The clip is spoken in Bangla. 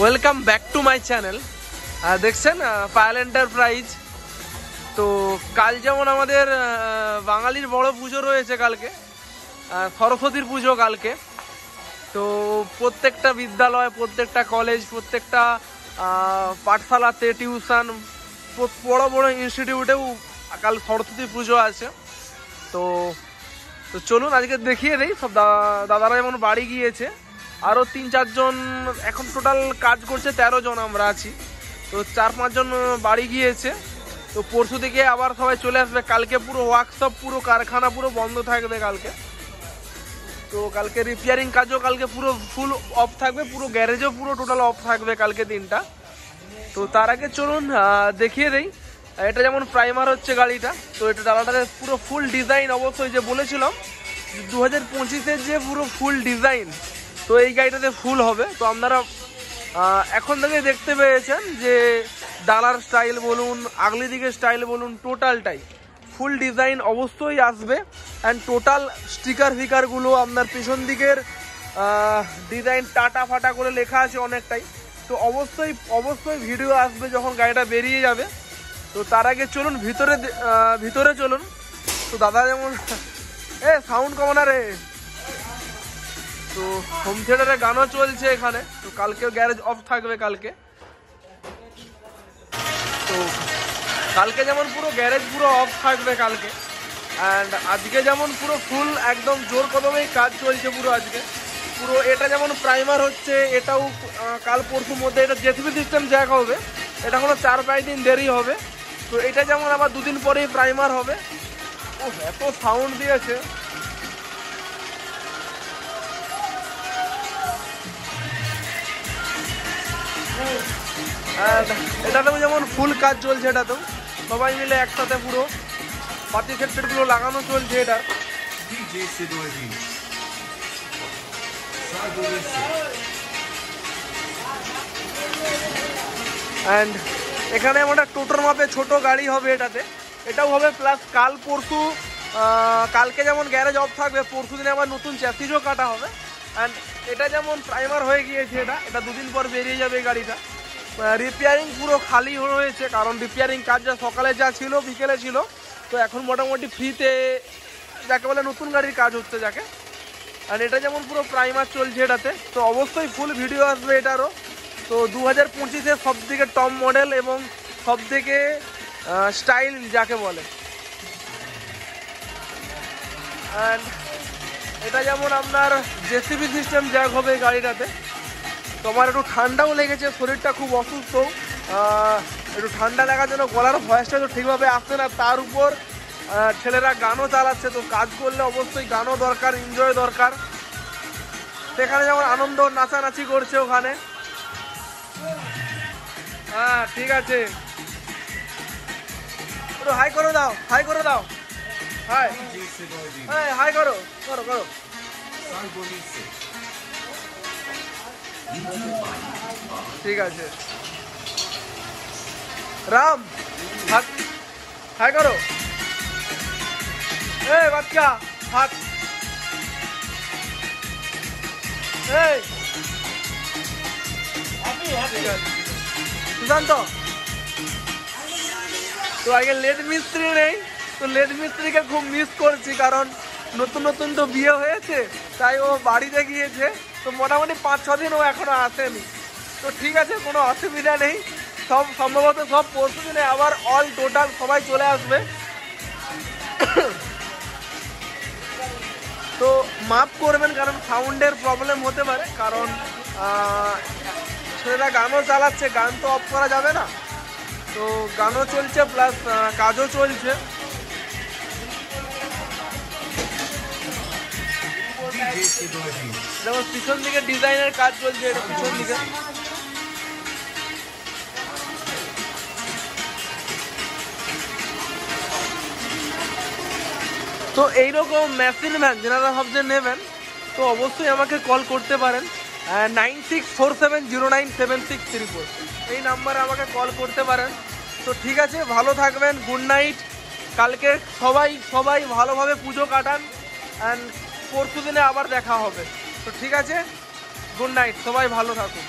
Welcome back to my channel. দেখছেন পায়েল এন্টারপ্রাইজ। তো কাল যেমন আমাদের বাঙালির বড় পুজো রয়েছে, কালকে সরস্বতীর পুজো কালকে। তো প্রত্যেকটা বিদ্যালয়, প্রত্যেকটা কলেজ, প্রত্যেকটা পাঠশালাতে, টিউশন, বড় বড় ইনস্টিটিউটেও কাল সরস্বতী পুজো আছে। তো তো চলুন আজকে দেখিয়ে দেই। সব দাদারা যেমন বাড়ি গিয়েছে, আরও 3-4 জন এখন টোটাল কাজ করছে, 13 জন আমরা আছি। তো 4-5 জন বাড়ি গিয়েছে। তো পরশু থেকে আবার সবাই চলে আসবে। কালকে পুরো ওয়ার্কশপ, পুরো কারখানা পুরো বন্ধ থাকবে কালকে। তো কালকে রিপেয়ারিং কাজও কালকে পুরো ফুল অফ থাকবে, পুরো গ্যারেজও পুরো টোটাল অফ থাকবে কালকে দিনটা। তো তার আগে চলুন দেখিয়ে দেই। এটা যেমন প্রাইমার হচ্ছে গাড়িটা। তো এটা ডালাটাতে পুরো ফুল ডিজাইন, অবশ্যই যে বলেছিলাম 2025-এর যে পুরো ফুল ডিজাইন, তো এই গাড়িটাতে ফুল হবে। তো আপনারা এখন থেকে দেখতে পেয়েছেন যে ডালার স্টাইল বলুন, আগলি দিকের স্টাইল বলুন, টোটালটাই ফুল ডিজাইন অবশ্যই আসবে। অ্যান্ড টোটাল স্টিকার ফিকারগুলো আপনার পেছন দিকের ডিজাইন টাটা ফাটা করে লেখা আছে অনেকটাই। তো অবশ্যই ভিডিও আসবে যখন গাড়িটা বেরিয়ে যাবে। তো তার আগে চলুন ভিতরে চলুন। তো দাদা যেমন সাউন্ড কমানা রে। তো হোম থিয়েটারে গানও চলছে এখানে। তো কালকে গ্যারেজ অফ থাকবে কালকে। তো কালকে যেমন পুরো গ্যারেজ পুরো অফ থাকবে কালকে। অ্যান্ড আজকে যেমন পুরো ফুল একদম জোর কদমেই কাজ চলছে পুরো আজকে। পুরো এটা যেমন প্রাইমার হচ্ছে, এটাও কাল পরশুর মধ্যে এটা জেসিবি সিস্টেম জ্যাক হবে। এটা কোনো 4-5 দিন দেরি হবে। তো এটা যেমন আবার 2 দিন পরেই প্রাইমার হবে। ও এত সাউন্ড দিয়েছে। এটাতেও যেমন ফুল কাজ চলছে, এটাতেও সবাই মিলে একসাথে পুরো পাতি সেক্টরগুলো লাগানো চলছে এটা। অ্যান্ড এখানে একটা টোটোর মাপে ছোট গাড়ি হবে এটাতে, এটাও হবে। প্লাস কাল পরশু, কালকে যেমন গ্যারেজ অফ থাকবে, পরশু দিনে আবার নতুন চ্যাসিজও কাটা হবে। অ্যান্ড এটা যেমন প্রাইমার হয়ে গিয়েছে, এটা 2 দিন পর বেরিয়ে যাবে এই গাড়িটা। রিপেয়ারিং পুরো খালি রয়েছে, কারণ রিপেয়ারিং কাজ যা সকালে যা ছিল বিকেলে ছিল। তো এখন মোটামুটি ফ্রিতে যাকে বলে নতুন গাড়ির কাজ হচ্ছে যাকে। আর এটা যেমন পুরো প্রাইমার চলছে এটাতে। তো অবশ্যই ফুল ভিডিও আসবে এটারও। তো 2025-এর সব থেকে টপ মডেল এবং সব থেকে স্টাইল যাকে বলে। অ্যান্ড এটা যেমন আপনার জেসিবি সিস্টেম জ্যাক হবে গাড়িটাতে। তো আমার একটু ঠান্ডাও লেগেছে, শরীরটা খুব অসুস্থ। একটু ঠান্ডা লাগার জন্য গলার ভয়েসটা তো ঠিকভাবে আসছে না। তার উপর ছেলেরা গানও চালাচ্ছে। তো কাজ করলে অবশ্যই গানও দরকার, এনজয় দরকার। সেখানে যেমন আনন্দ নাচানাচি করছে ওখানে। হ্যাঁ ঠিক আছে, একটু হাই করে দাও, হাই করে দাও, হাই হাই করো করো করো। ঠিক আছে রাম, হাত হাই করো। এই বাচ্চা হাত, এই সুশান্ত। তো আগে লেট মিস্ত্রি নেই, তো লেট মিস্ত্রিকে খুব মিস করছি, কারণ নতুন তো বিয়ে হয়েছে, তাই ও বাড়িতে গিয়েছে। তো মোটামুটি 5-6 দিন ও এখনো আসেনি। তো ঠিক আছে, কোনো অসুবিধা নেই। সব সম্ভবত সব পরশু দিনে আবার অল টোটাল সবাই চলে আসবে। তো মাফ করবেন, কারণ সাউন্ডের প্রবলেম হতে পারে, কারণ ছেলেরা গানও চালাচ্ছে, গান তো অফ করা যাবে না। তো গানও চলছে প্লাস কাজও চলছে। যেমন পিছন দিকে ডিজাইনের কাজ চলছে, এটা পিছন দিকে। তো এইরকম মেশিন ভ্যান যারা ভাবছেন নেবেন, তো অবশ্যই আমাকে কল করতে পারেন। 9647097634 এই নাম্বারে আমাকে কল করতে পারেন। তো ঠিক আছে, ভালো থাকবেন, গুড নাইট। কালকে সবাই ভালোভাবে পুজো কাটান। অ্যান্ড পরশু দিনে আবার দেখা হবে। তো ঠিক আছে, গুড নাইট, সবাই ভালো থাকুন।